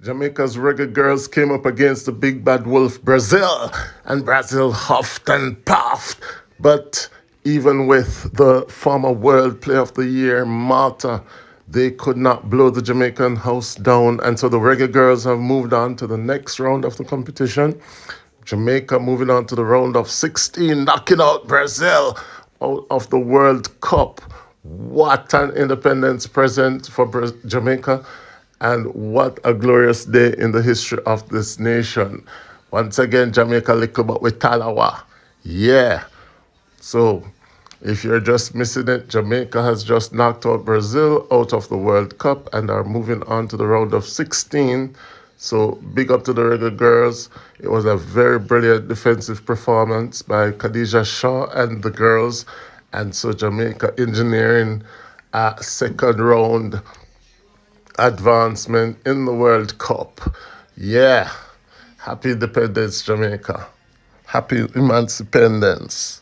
Jamaica's Reggae Girlz came up against the big bad wolf Brazil, and Brazil huffed and puffed. But even with the former World Player of the Year, Malta, they could not blow the Jamaican house down. And so the Reggae Girlz have moved on to the next round of the competition. Jamaica moving on to the round of 16, knocking out Brazil out of the World Cup. What an independence present for Jamaica, and what a glorious day in the history of this nation. Once again, Jamaica little but with Talawa. Yeah. So, if you're just missing it, Jamaica has just knocked out Brazil out of the World Cup and are moving on to the round of 16. So, big up to the Reggae Girlz. It was a very brilliant defensive performance by Khadija Shaw and the girls. And so, Jamaica engineering a second round advancement in the World Cup. Yeah. Happy Independence, Jamaica. Happy Emancipendence.